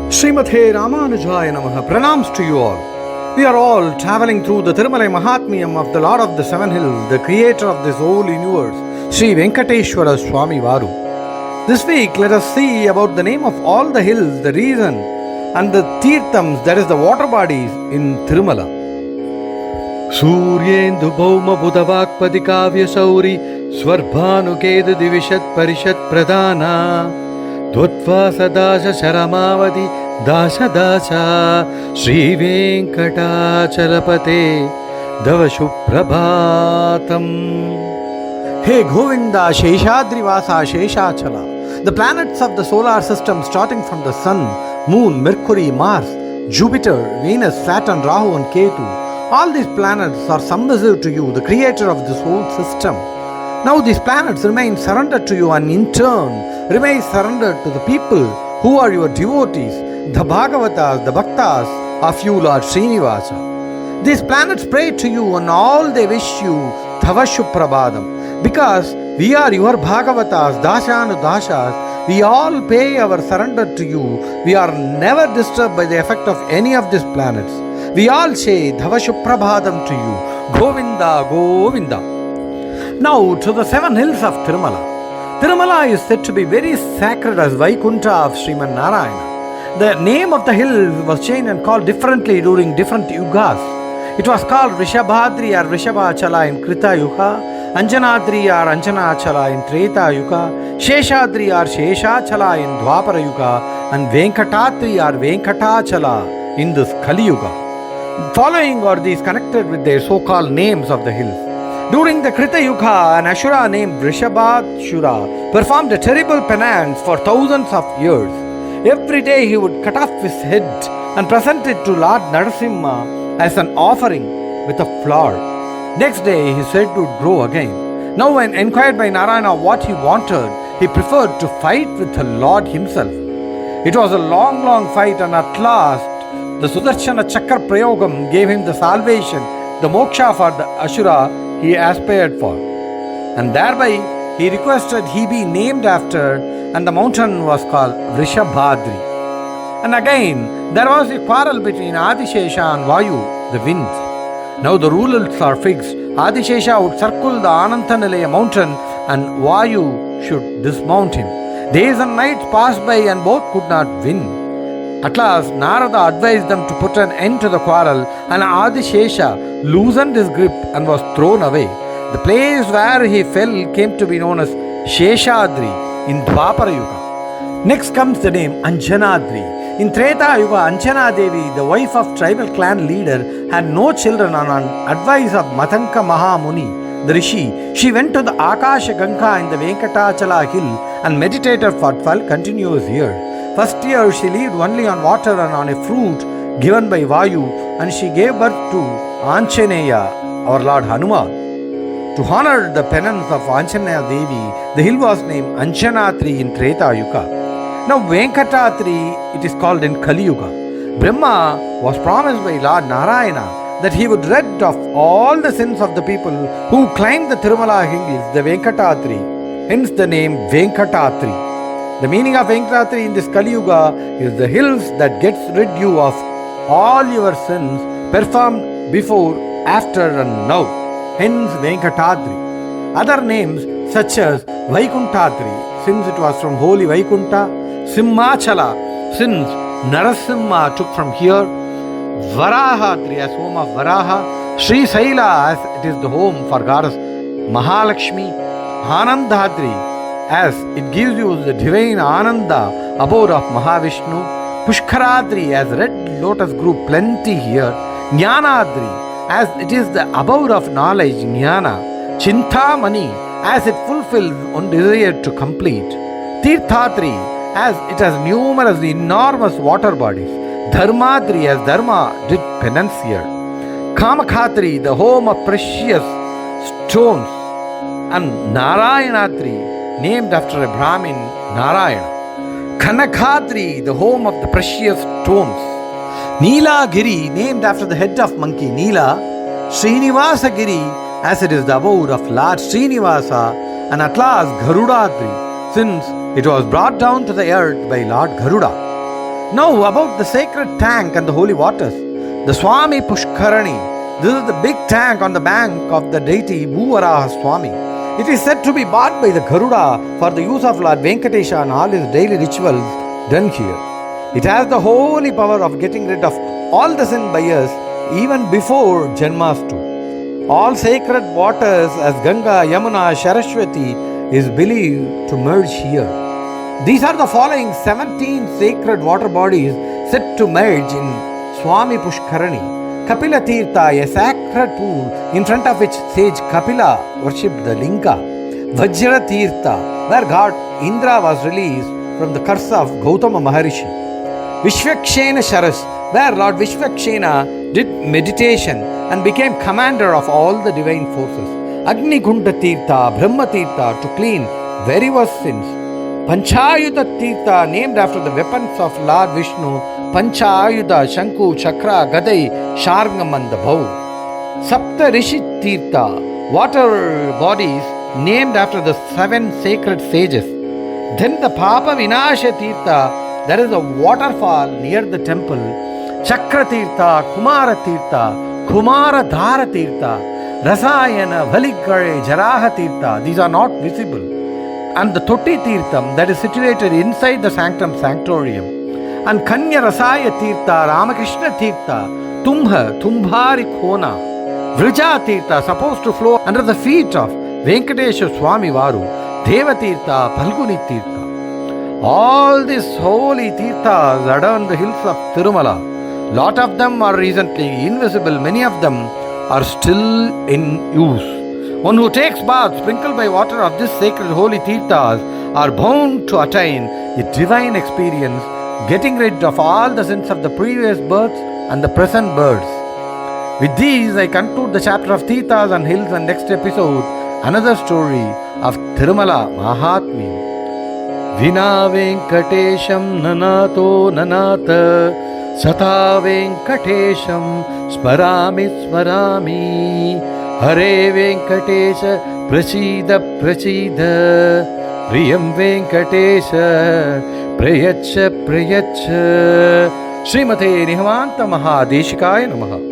Srimathe Ramanujaya Namaha. Pranams to you all. We are all traveling through the Thirumala Mahathmyam of the Lord of the Seven Hills, the creator of this whole universe, Sri Venkateshwara Swami Varu. This week, let us see about the name of all the hills, the reason, and the Theerthas, that is the water bodies in Thirumala. Suryendu Bhauma Budhavakpati Kavya Sauri Swarbhanukedu Divishat Parishat Pradhana Dvotva Dasha Sharamavati Dasha Dasha Sri Venkatachalapate Davashuprabhatam. Hey Govinda Sheshadri Vasa Sheshachala. The planets of the solar system starting from the Sun, Moon, Mercury, Mars, Jupiter, Venus, Saturn, Rahu and Ketu. All these planets are submissive to you, the creator of this whole system. Now these planets remain surrendered to you and in turn remain surrendered to the people who are your devotees, the Bhagavatas, the Bhaktas of you, Lord Srinivasa. These planets pray to you and all they wish you Thavashuprabhadam. Because we are your Bhagavatas, Dashanudashas, we all pay our surrender to you. We are never disturbed by the effect of any of these planets. We all say Dhavashuprabhadam to you. Govinda, Govinda. Now to the seven hills of Thirumala. Thirumala is said to be very sacred as Vaikunta of Sriman Narayana. The name of the hill was changed and called differently during different yugas. It was called Rishabhadri or Rishabhachala in Krita Yuga, Anjanadri or Anjanachala in Treta Yuga, Sheshadri or Sheshachala in Dwapara Yuga, and Venkatatri or Venkatachala in this Kali Yuga. Following are these connected with their so-called names of the hills. During the Krita Yuga, an Ashura named Vrishabhashura performed a terrible penance for thousands of years. Every day he would cut off his head and present it to Lord Narasimha as an offering with a flower. Next day his head would grow again. Now when inquired by Narayana what he wanted, he preferred to fight with the Lord himself. It was a long fight, and at last the Sudarshana Chakra Prayogam gave him the salvation, the moksha for the Ashura he aspired for. And thereby he requested he be named after, and the mountain was called Vrishabhadri. And again there was a quarrel between Adishesha and Vayu, the wind. Now the rules are fixed. Adishesha would circle the Anantanilaya mountain and Vayu should dismount him. Days and nights passed by and both could not win. At last Narada advised them to put an end to the quarrel, and Adishesha loosened his grip and was thrown away. The place where he fell came to be known as Sheshadri in Dwapara Yuga. Next comes the name Anjanadri. In Treta Yuga, Anjana Devi, the wife of tribal clan leader, had no children, and on advice of Matanka Mahamuni, the Rishi, she went to the Akasha Ganga in the Venkatachala hill and meditated for 12 continuous years. First year she lived only on water and on a fruit given by Vayu, and she gave birth to Anjaneya, our Lord Hanuman. To honor the penance of Anjaneya Devi, the hill was named Anjanatri in Treta Yuga. Now Venkatatri it is called in Kali Yuga. Brahma was promised by Lord Narayana that he would rid of all the sins of the people who climbed the Thirumala hills, the Venkatatri, hence the name Venkatatri. The meaning of Venkatatri in this Kali Yuga is the hills that gets rid you of all your sins performed before, after and now. Hence Venkatadri. Other names such as Vaikuntadri, since it was from holy Vaikunta, Simhachala, since Narasimha took from here, Varahadri as home of Varaha, Sri Saila as it is the home for goddess Mahalakshmi, Anandadri as it gives you the divine Ananda, abode of Mahavishnu, Pushkaradri as red lotus grew plenty here, Jnanadri as it is the abode of knowledge, Jnana, Chintamani as it fulfills one desire to complete, Theerthadri as it has numerous enormous water bodies, Dharmadri as Dharma did penance here, Kamakhatri the home of precious stones, and Narayanadri named after a Brahmin, Narayana, Kanakadri the home of the precious stones, Nilagiri named after the head of monkey Nila, Srinivasagiri as it is the abode of Lord Srinivasa, and at last Garudadri since it was brought down to the earth by Lord Garuda. Now about the sacred tank and the holy waters. The Swami Pushkarani. This is the big tank on the bank of the deity Bhuvaraha Swami. It is said to be bought by the Garuda for the use of Lord Venkatesha and all his daily rituals done here. It has the holy power of getting rid of all the sin by us even before Janmastu. All sacred waters as Ganga, Yamuna, Saraswati is believed to merge here. These are the following 17 sacred water bodies set to merge in Swami Pushkarani. Kapila Theertha, a sacred pool in front of which sage Kapila worshipped the Linga. Vajra Theertha, where God Indra was released from the curse of Gautama Maharishi. Vishwakshena Sharas, where Lord Vishwakshena did meditation and became commander of all the divine forces. Agni Gunda Theertha, Brahma Theertha to clean very worst sins. Panchayuda Theertha, named after the weapons of Lord Vishnu, Panchayuda, Shanku, Chakra, Gadai, Sharngam and the bow. Sapta Rishi Theertha, water bodies named after the 7 sacred sages. Then the Papa Vinasha Theertha, there is a waterfall near the temple. Chakra Theertha, Kumara Theertha, Kumara Dhara Theertha, Rasayana, Valigare, Jaraha Theertha, these are not visible. And the Totti Theertham that is situated inside the sanctum sanctorium. And Kanya Rasaya Theertha, Ramakrishna Theertha, Tumha, Tumbhari Khona, Vrija Theertha supposed to flow under the feet of Venkatesha Swami Varu, Deva Theertha, Palguni Theertha. All these holy Theerthas adorn the hills of Thirumala. Lot of them are recently invisible, many of them are still in use. One who takes bath sprinkled by water of this sacred holy Theerthas are bound to attain a divine experience, getting rid of all the sins of the previous births and the present births. With these, I conclude the chapter of Theerthas and hills, and next episode, another story of Thirumala Mahathmyam. Vina Venkatesham Nanato Nanata Sata Venkatesham Smarami Smarami Hare Venkatesha Prasida Prasida Priyam Venkatesha Prayacha Prayacha Srimate Nihamanta Mahadeshikaya Namaha.